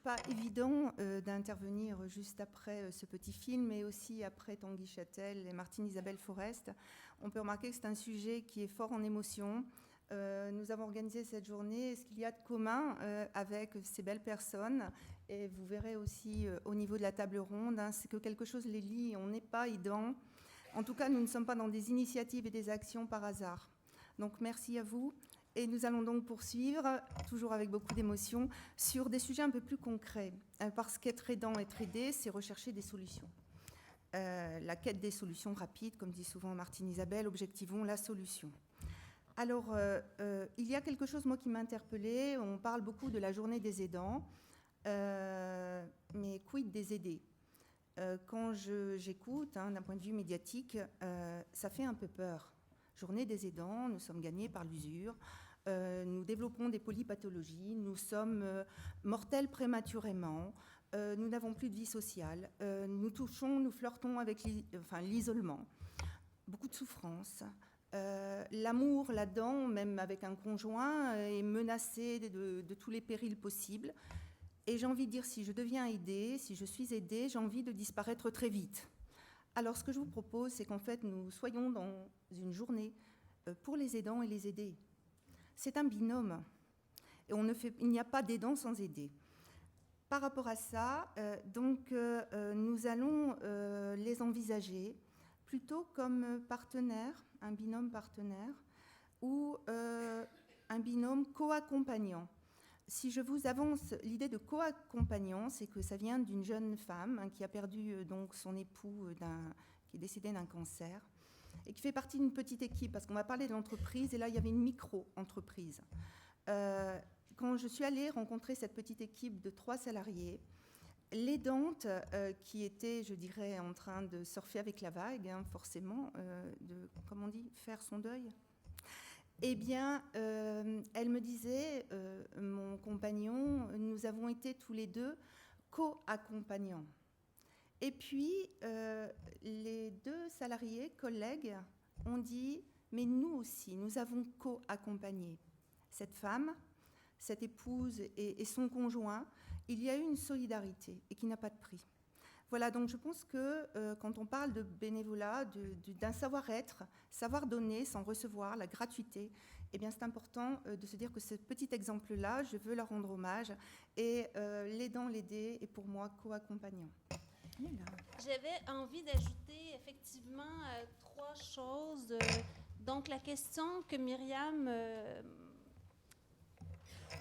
pas évident d'intervenir juste après ce petit film, mais aussi après Tanguy Châtel et Martine Isabelle Forest. On peut remarquer que c'est un sujet qui est fort en émotion. Nous avons organisé cette journée. Ce qu'il y a de commun avec ces belles personnes, et vous verrez aussi au niveau de la table ronde, hein, c'est que quelque chose les lie. On n'est pas aidants. En tout cas, nous ne sommes pas dans des initiatives et des actions par hasard. Donc merci à vous. Et nous allons donc poursuivre, toujours avec beaucoup d'émotion, sur des sujets un peu plus concrets. Parce qu'être aidant, être aidé, c'est rechercher des solutions. La quête des solutions rapides, comme dit souvent Martine Isabelle, objectivons la solution. Alors, il y a quelque chose, moi, qui m'a interpellée. On parle beaucoup de la journée des aidants, mais quid des aidés ? Quand j'écoute, hein, d'un point de vue médiatique, ça fait un peu peur. Journée des aidants, nous sommes gagnés par l'usure, nous développons des polypathologies, nous sommes mortels prématurément, nous n'avons plus de vie sociale, nous flirtons avec l'isolement, beaucoup de souffrance. L'amour là-dedans, même avec un conjoint, est menacé de tous les périls possibles. Et j'ai envie de dire, si je deviens aidée, si je suis aidée, j'ai envie de disparaître très vite. Alors, ce que je vous propose, c'est qu'en fait, nous soyons dans une journée pour les aidants et les aidés. C'est un binôme. Et il n'y a pas d'aidants sans aidés. Par rapport à ça, nous allons les envisager plutôt comme partenaires, un binôme partenaire, ou un binôme co-accompagnant. Si je vous avance l'idée de co-accompagnant, c'est que ça vient d'une jeune femme, hein, qui a perdu donc son époux qui est décédé d'un cancer et qui fait partie d'une petite équipe, parce qu'on va parler de l'entreprise, et là il y avait une micro-entreprise. Quand je suis allée rencontrer cette petite équipe de 3 salariés, l'aidante qui était, je dirais, en train de surfer avec la vague, hein, forcément, comment on dit, faire son deuil. Eh bien, elle me disait, mon compagnon, nous avons été tous les deux co-accompagnants. Et puis, les 2 salariés, collègues, ont dit, mais nous aussi, nous avons co-accompagné cette femme, cette épouse et son conjoint. Il y a eu une solidarité et qui n'a pas de prix. Voilà, donc je pense que quand on parle de bénévolat, d'un savoir-être, savoir donner sans recevoir, la gratuité, eh bien c'est important de se dire que ce petit exemple-là, je veux leur rendre hommage, et l'aidant, l'aider est pour moi co-accompagnant. J'avais envie d'ajouter effectivement 3 choses. Donc la question que Myriam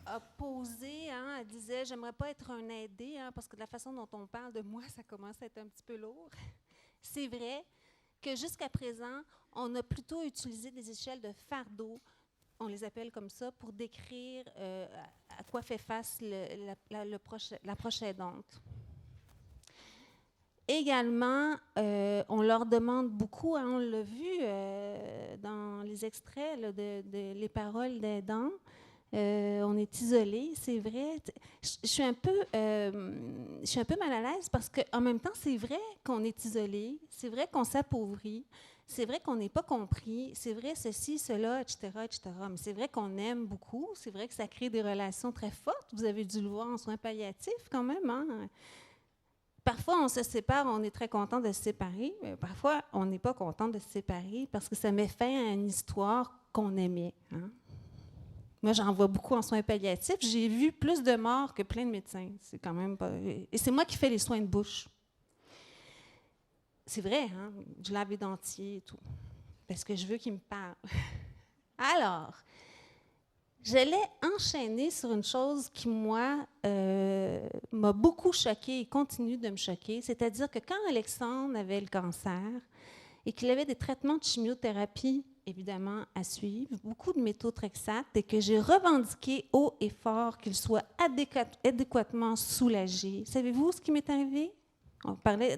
a posée, hein, elle disait « j'aimerais pas être un aidé, hein, parce que de la façon dont on parle de moi, ça commence à être un petit peu lourd ». C'est vrai que jusqu'à présent, on a plutôt utilisé des échelles de fardeau, on les appelle comme ça, pour décrire à quoi fait face la proche aidante. Également, on leur demande beaucoup, hein, on l'a vu dans les extraits là, de les paroles d'aidants. On est isolé, c'est vrai. Je suis un peu mal à l'aise parce qu'en même temps, c'est vrai qu'on est isolé, c'est vrai qu'on s'appauvrit, c'est vrai qu'on n'est pas compris, c'est vrai ceci, cela, etc., etc. Mais c'est vrai qu'on aime beaucoup, c'est vrai que ça crée des relations très fortes. Vous avez dû le voir en soins palliatifs quand même, hein? Parfois, on se sépare, on est très content de se séparer, mais parfois, on n'est pas content de se séparer parce que ça met fin à une histoire qu'on aimait, hein? Moi, j'en vois beaucoup en soins palliatifs. J'ai vu plus de morts que plein de médecins. C'est quand même pas... Et c'est moi qui fais les soins de bouche. C'est vrai, hein? Je lave les dentiers et tout. Parce que je veux qu'ils me parlent. Alors, j'allais enchaîner sur une chose qui, moi, m'a beaucoup choquée et continue de me choquer. C'est-à-dire que quand Alexandre avait le cancer et qu'il avait des traitements de chimiothérapie, évidemment, à suivre, beaucoup de méthotrexate, et que j'ai revendiqué haut et fort qu'il soit adéquatement soulagé. Savez-vous ce qui m'est arrivé? On parlait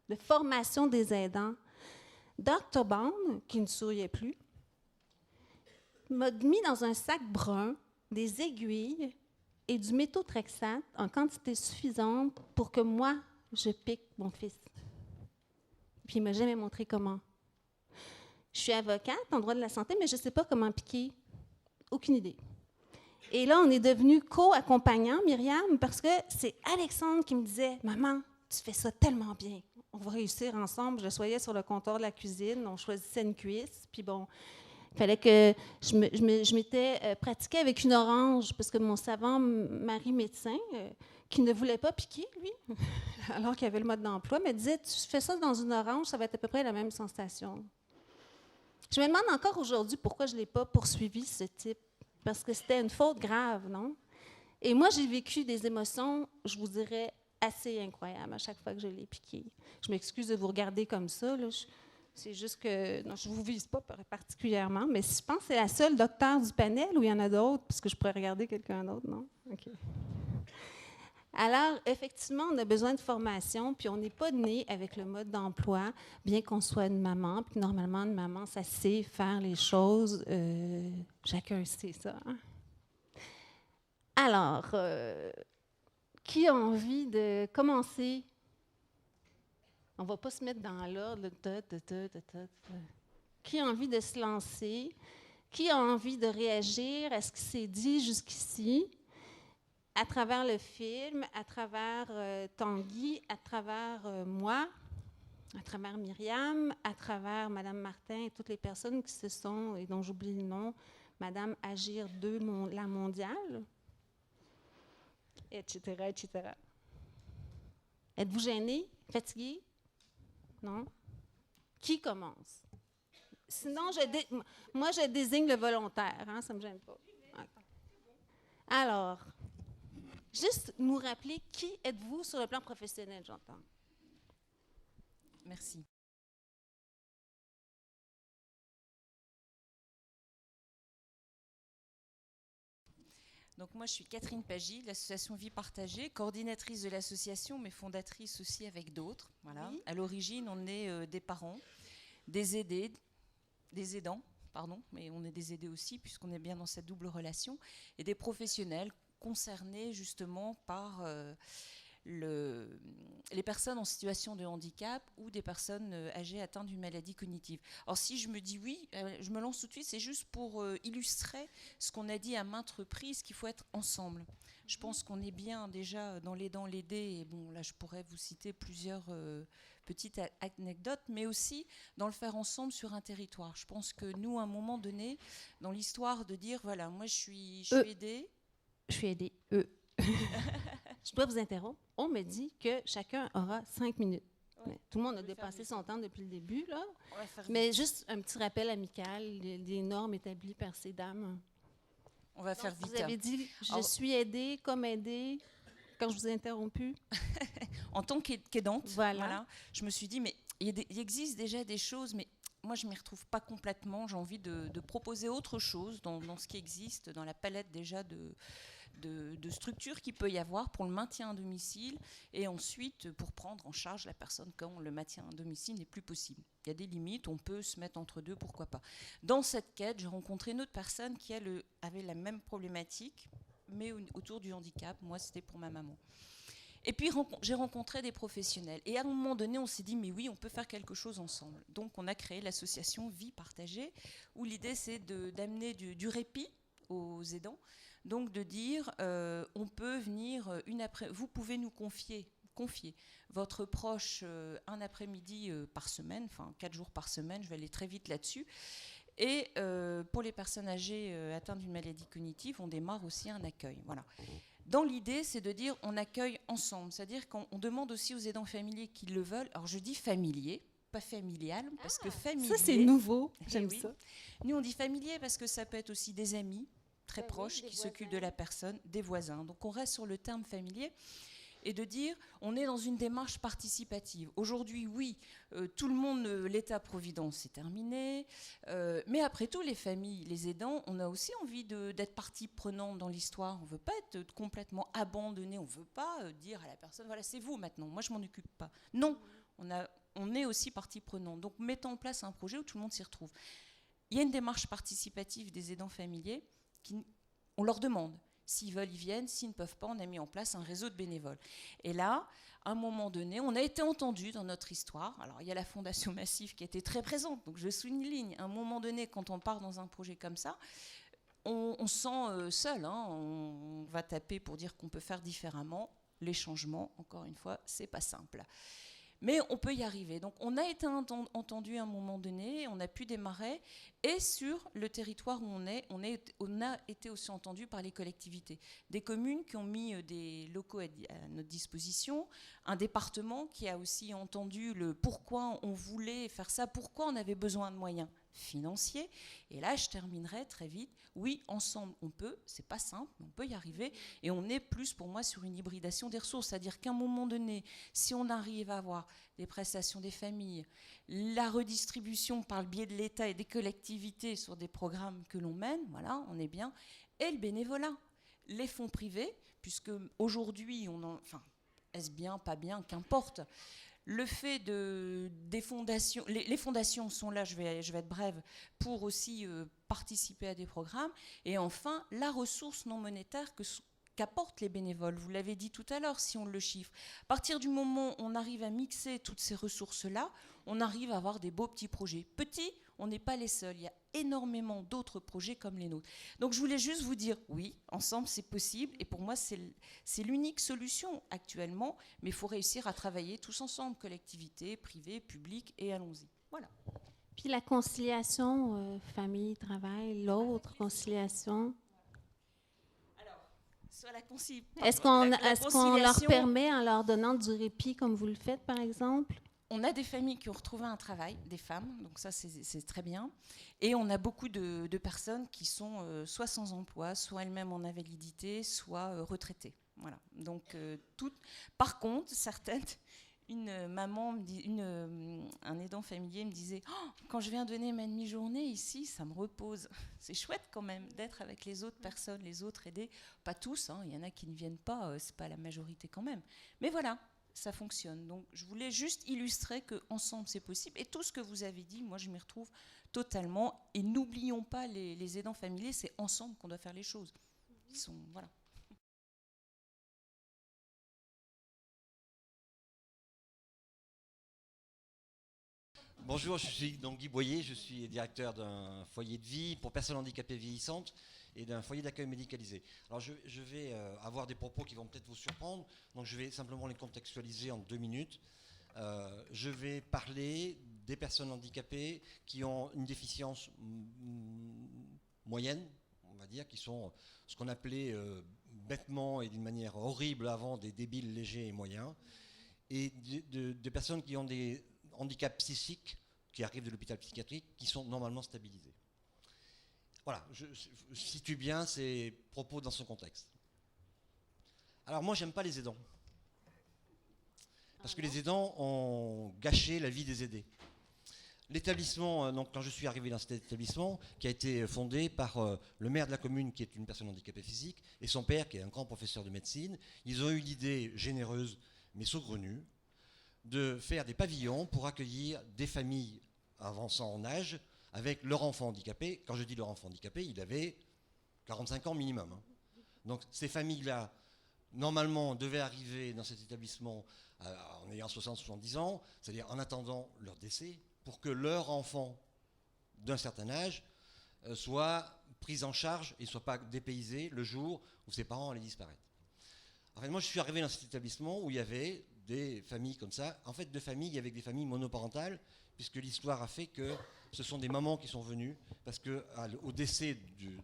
de formation des aidants. Dr. Bond, qui ne souriait plus, m'a mis dans un sac brun des aiguilles et du méthotrexate en quantité suffisante pour que moi, je pique mon fils. Puis il ne m'a jamais montré comment. Je suis avocate en droit de la santé, mais je ne sais pas comment piquer. Aucune idée. Et là, on est devenus co-accompagnants, Myriam, parce que c'est Alexandre qui me disait « Maman, tu fais ça tellement bien. On va réussir ensemble. » Je soyais sur le comptoir de la cuisine, on choisissait une cuisse, puis bon, il fallait que je m'étais pratiquée avec une orange, parce que mon savant mari médecin, qui ne voulait pas piquer, lui, alors qu'il avait le mode d'emploi, me disait « Tu fais ça dans une orange, ça va être à peu près la même sensation. » Je me demande encore aujourd'hui pourquoi je ne l'ai pas poursuivi, ce type, parce que c'était une faute grave, non? Et moi, j'ai vécu des émotions, je vous dirais, assez incroyables à chaque fois que je l'ai piqué. Je m'excuse de vous regarder comme ça, là. C'est juste que, non, je ne vous vise pas particulièrement, mais je pense que c'est la seule docteure du panel ou il y en a d'autres, parce que je pourrais regarder quelqu'un d'autre, non? OK. Alors, effectivement, on a besoin de formation, puis on n'est pas né avec le mode d'emploi, bien qu'on soit une maman, puis normalement, une maman, ça sait faire les choses. Chacun sait ça. Hein? Alors, qui a envie de commencer? On ne va pas se mettre dans l'ordre. Qui a envie de se lancer? Qui a envie de réagir à ce qui s'est dit jusqu'ici? À travers le film, à travers Tanguy, à travers moi, à travers Myriam, à travers Mme Martin et toutes les personnes qui se sont, et dont j'oublie le nom, Mme Agir 2, la mondiale, etc., etc. Êtes-vous gênés? Fatigués? Non? Qui commence? Sinon, moi, je désigne le volontaire, hein, ça ne me gêne pas. Alors, juste nous rappeler qui êtes-vous sur le plan professionnel, j'entends. Merci. Donc moi, je suis Catherine Pagy, de l'association Vie Partagée, coordinatrice de l'association, mais fondatrice aussi avec d'autres. Voilà. Oui. À l'origine, on est des parents, des aidants, pardon, mais on est des aidés aussi, puisqu'on est bien dans cette double relation, et des professionnels concernés justement par les personnes en situation de handicap ou des personnes âgées atteintes d'une maladie cognitive. Alors si je me dis oui, je me lance tout de suite, c'est juste pour illustrer ce qu'on a dit à maintes reprises, qu'il faut être ensemble. Je pense qu'on est bien déjà dans l'aidant, l'aider, et bon là je pourrais vous citer plusieurs petites anecdotes, mais aussi dans le faire ensemble sur un territoire. Je pense que nous, à un moment donné, dans l'histoire de dire, voilà, moi je suis aidée. Je suis aidée, Je dois vous interrompre. On me dit que chacun aura 5 minutes. Ouais. Tout le monde a dépassé son temps depuis le début, là. Mais juste un petit rappel amical, des normes établies par ces dames. On va faire vite. Vous avez dit « je suis aidée comme aidée » quand je vous ai interrompu. En tant qu'aidante, voilà, je me suis dit, mais il existe déjà des choses, mais moi, je ne m'y retrouve pas complètement. J'ai envie de proposer autre chose dans ce qui existe, dans la palette déjà de structures qu'il peut y avoir pour le maintien à domicile et ensuite pour prendre en charge la personne quand le maintien à domicile n'est plus possible. Il y a des limites, on peut se mettre entre deux, pourquoi pas. Dans cette quête, j'ai rencontré une autre personne qui avait la même problématique, mais autour du handicap. Moi, c'était pour ma maman. Et puis, j'ai rencontré des professionnels. Et à un moment donné, on s'est dit, mais oui, on peut faire quelque chose ensemble. Donc, on a créé l'association Vie Partagée, où l'idée, c'est d'amener du répit aux aidants. Donc, de dire, on peut venir vous pouvez nous confier votre proche un après-midi par semaine, enfin 4 jours par semaine, je vais aller très vite là-dessus. Et pour les personnes âgées atteintes d'une maladie cognitive, on démarre aussi un accueil. Voilà. Dans l'idée, c'est de dire on accueille ensemble, c'est-à-dire qu'on demande aussi aux aidants familiers qui le veulent. Alors je dis familier, pas familial, parce que familier... Ça c'est nouveau, j'aime ça. Nous on dit familier parce que ça peut être aussi des amis très proches qui s'occupent de la personne, des voisins. Donc on reste sur le terme familier et de dire on est dans une démarche participative. Aujourd'hui, oui, tout le monde, l'État-providence, c'est terminé. Mais après tout, les familles, les aidants, on a aussi envie d'être partie prenante dans l'histoire. On ne veut pas être complètement abandonné. On ne veut pas dire à la personne, voilà, c'est vous maintenant, moi je ne m'en occupe pas. Non, on est aussi partie prenante. Donc mettons en place un projet où tout le monde s'y retrouve. Il y a une démarche participative des aidants familiers. On leur demande. S'ils veulent, ils viennent. S'ils ne peuvent pas, on a mis en place un réseau de bénévoles. Et là, à un moment donné, on a été entendus dans notre histoire. Alors, il y a la Fondation Massif qui a été très présente, donc je souligne. À un moment donné, quand on part dans un projet comme ça, on se sent seul, hein, on va taper pour dire qu'on peut faire différemment. Les changements, encore une fois, c'est pas simple. Mais on peut y arriver. Donc on a été entendu à un moment donné, on a pu démarrer, et sur le territoire où on a été aussi entendu par les collectivités. Des communes qui ont mis des locaux à notre disposition, un département qui a aussi entendu le pourquoi on voulait faire ça, pourquoi on avait besoin de moyens financiers. Et là, je terminerai très vite. Oui, ensemble, on peut. C'est pas simple, mais on peut y arriver. Et on est plus, pour moi, sur une hybridation des ressources. C'est-à-dire qu'à un moment donné, si on arrive à avoir des prestations des familles, la redistribution par le biais de l'État et des collectivités sur des programmes que l'on mène, voilà, on est bien. Et le bénévolat, les fonds privés, puisque aujourd'hui, est-ce bien, pas bien, qu'importe. Le fait des fondations, les fondations sont là, je vais être brève, pour aussi participer à des programmes. Et enfin, la ressource non monétaire qu'apportent les bénévoles. Vous l'avez dit tout à l'heure, si on le chiffre. À partir du moment où on arrive à mixer toutes ces ressources-là, on arrive à avoir des beaux petits projets. Petits, on n'est pas les seuls. Il y a énormément d'autres projets comme les nôtres. Donc je voulais juste vous dire, oui, ensemble c'est possible. Et pour moi, c'est l'unique solution actuellement. Mais il faut réussir à travailler tous ensemble, collectivités, privées, publiques, et allons-y. Voilà. Puis la conciliation, famille, travail, l'autre conciliation. Alors, sur la est-ce qu'on leur permet, en leur donnant du répit, comme vous le faites, par exemple? On a des familles qui ont retrouvé un travail, des femmes, donc ça c'est très bien. Et on a beaucoup de personnes qui sont soit sans emploi, soit elles-mêmes en invalidité, soit retraitées. Voilà. Donc par contre, certaines, une maman, un aidant familier me disait oh, quand je viens donner ma demi-journée ici, ça me repose. C'est chouette quand même d'être avec les autres personnes, les autres aidés. Pas tous, hein, il y en a qui ne viennent pas, c'est pas la majorité quand même. Mais voilà. Ça fonctionne. Donc, je voulais juste illustrer qu'ensemble, c'est possible. Et tout ce que vous avez dit, moi, je m'y retrouve totalement. Et n'oublions pas les aidants familiers, c'est ensemble qu'on doit faire les choses. Voilà. Bonjour, je suis donc Guy Boyer, je suis directeur d'un foyer de vie pour personnes handicapées vieillissantes et d'un foyer d'accueil médicalisé. Alors je vais avoir des propos qui vont peut-être vous surprendre, donc je vais simplement les contextualiser en 2 minutes. Je vais parler des personnes handicapées qui ont une déficience moyenne, on va dire, qui sont ce qu'on appelait bêtement et d'une manière horrible avant des débiles légers et moyens, et des personnes qui ont des handicaps psychiques qui arrivent de l'hôpital psychiatrique, qui sont normalement stabilisés. Voilà, je situe bien ces propos dans son contexte. Alors moi, j'aime pas les aidants. Parce que les aidants ont gâché la vie des aidés. L'établissement, donc quand je suis arrivé dans cet établissement, qui a été fondé par le maire de la commune, qui est une personne handicapée physique, et son père, qui est un grand professeur de médecine, ils ont eu l'idée généreuse, mais saugrenue, de faire des pavillons pour accueillir des familles avançant en âge avec leur enfant handicapé. Quand je dis leur enfant handicapé, il avait 45 ans minimum. Hein. Donc ces familles-là, normalement, devaient arriver dans cet établissement en ayant 60-70 ans, c'est-à-dire en attendant leur décès, pour que leur enfant d'un certain âge soit pris en charge et ne soit pas dépaysé le jour où ses parents allaient disparaître. En fait, moi, je suis arrivé dans cet établissement où il y avait des familles comme ça. En fait, de familles avec des familles monoparentales, puisque l'histoire a fait que ce sont des mamans qui sont venues, parce qu'au décès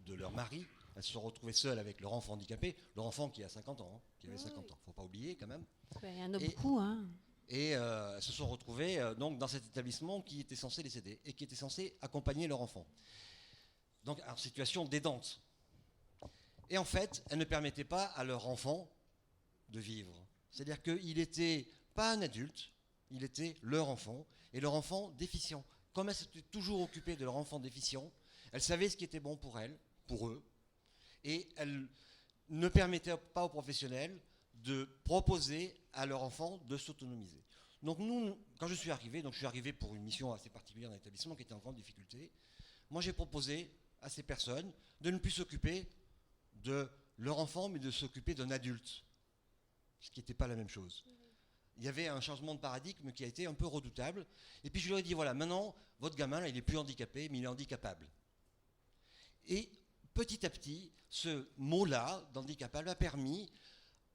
de leur mari, elles se sont retrouvées seules avec leur enfant handicapé, leur enfant qui a 50 ans, qui avait 50 ans, il ne faut pas oublier quand même. Il y en a beaucoup, hein. Et elles se sont retrouvées donc, dans cet établissement qui était censé les aider et qui était censé accompagner leur enfant. Donc, en situation d'aidante. Et en fait, elles ne permettaient pas à leur enfant de vivre. C'est-à-dire qu'il n'était pas un adulte, il était leur enfant, et leur enfant déficient. Comme elles s'étaient toujours occupées de leur enfant déficient, elles savaient ce qui était bon pour elles, pour eux, et elles ne permettaient pas aux professionnels de proposer à leur enfant de s'autonomiser. Donc nous, quand je suis arrivé pour une mission assez particulière dans l'établissement qui était en grande difficulté, moi j'ai proposé à ces personnes de ne plus s'occuper de leur enfant, mais de s'occuper d'un adulte, ce qui n'était pas la même chose. Il y avait un changement de paradigme qui a été un peu redoutable. Et puis je leur ai dit, voilà, maintenant, votre gamin, là, il n'est plus handicapé, mais il est handicapable. Et petit à petit, ce mot-là, d'handicapable, a permis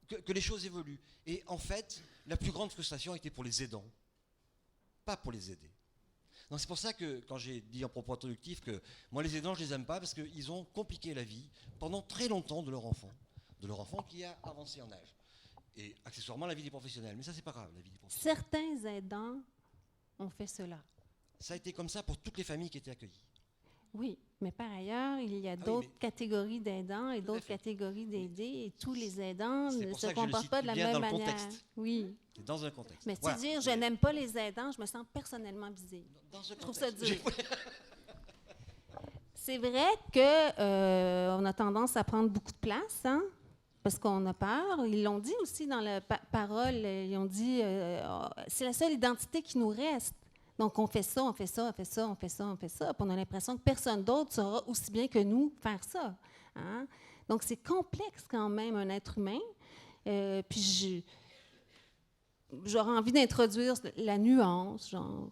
que les choses évoluent. Et en fait, la plus grande frustration était pour les aidants, pas pour les aidés. Donc c'est pour ça que quand j'ai dit en propos introductif que moi les aidants je les aime pas parce qu'ils ont compliqué la vie pendant très longtemps de leur enfant qui a avancé en âge. Et accessoirement la vie des professionnels. Mais ça c'est pas grave, la vie des professionnels. Certains aidants ont fait cela. Ça a été comme ça pour toutes les familles qui étaient accueillies. Oui, mais par ailleurs, il y a d'autres catégories d'aidants et d'autres catégories d'aidés, et tous les aidants ne se comportent pas de la même manière. Oui. C'est dans un contexte. Mais voilà. Dire je n'aime pas les aidants, je me sens personnellement visée. Je trouve ça dur. C'est vrai qu'on a tendance à prendre beaucoup de place, hein, parce qu'on a peur. Ils l'ont dit aussi dans la parole, ils ont dit c'est la seule identité qui nous reste. Donc, on fait ça, on fait ça, on fait ça, on fait ça, on fait ça. Puis on a l'impression que personne d'autre saura aussi bien que nous faire ça. Hein? Donc, c'est complexe quand même, un être humain. Puis j'aurais envie d'introduire la nuance, genre...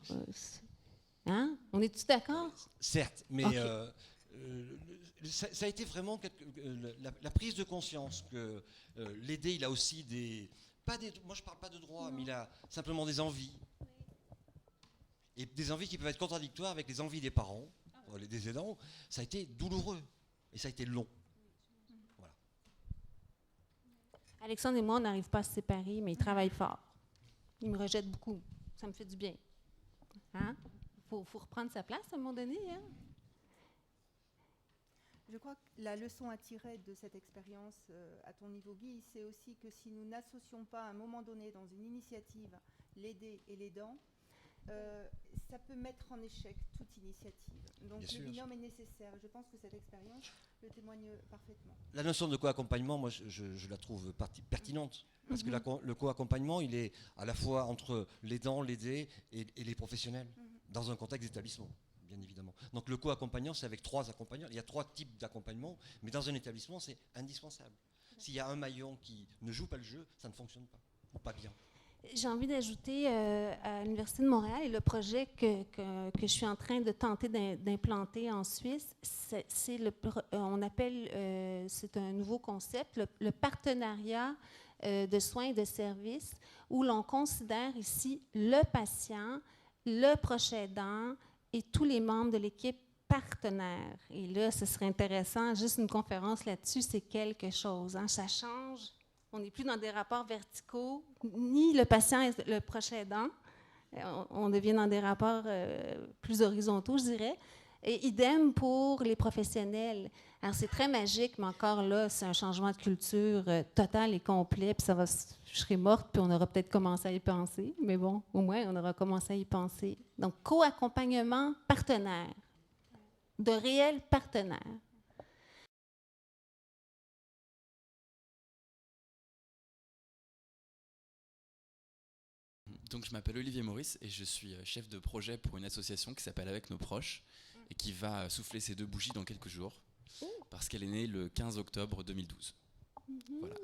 hein? On est-tu d'accord? Certes, mais okay. Ça a été vraiment la prise de conscience que l'aider, il a aussi des... moi, je ne parle pas de droits, mais il a simplement des envies. Et des envies qui peuvent être contradictoires avec les envies des parents, des aidants. Ça a été douloureux et ça a été long. Voilà. Alexandre et moi, on n'arrive pas à se séparer, mais il travaille fort. Il me rejette beaucoup. Ça me fait du bien. Hein? Faut reprendre sa place à un moment donné. Hein? Je crois que la leçon à tirer de cette expérience à ton niveau, Guy, c'est aussi que si nous n'associons pas à un moment donné dans une initiative l'aider et l'aidant, ça peut mettre en échec toute initiative. Donc le binôme est nécessaire. Je pense que cette expérience le témoigne parfaitement. La notion de co-accompagnement, moi, je la trouve pertinente. Parce que le co-accompagnement, il est à la fois entre l'aidant, l'aidé et les professionnels, dans un contexte d'établissement, bien évidemment. Donc le co-accompagnant, c'est avec 3 accompagnants. Il y a 3 types d'accompagnement, mais dans un établissement, c'est indispensable. S'il y a un maillon qui ne joue pas le jeu, ça ne fonctionne pas, ou pas bien. J'ai envie d'ajouter à l'Université de Montréal et le projet que je suis en train de tenter d'implanter en Suisse, on appelle, c'est un nouveau concept, le partenariat de soins et de services, où l'on considère ici le patient, le proche aidant et tous les membres de l'équipe partenaires. Et là, ce serait intéressant, juste une conférence là-dessus, c'est quelque chose. Hein, ça change. On n'est plus dans des rapports verticaux, ni le patient et le proche aidant. On devient dans des rapports plus horizontaux, je dirais. Et idem pour les professionnels. Alors, c'est très magique, mais encore là, c'est un changement de culture total et complet. Puis je serai morte, puis on aura peut-être commencé à y penser. Mais bon, au moins, on aura commencé à y penser. Donc, co-accompagnement partenaire, de réels partenaires. Donc, je m'appelle Olivier Maurice et je suis chef de projet pour une association qui s'appelle Avec nos proches et qui va souffler ses 2 bougies dans quelques jours parce qu'elle est née le 15 octobre 2012. Voilà.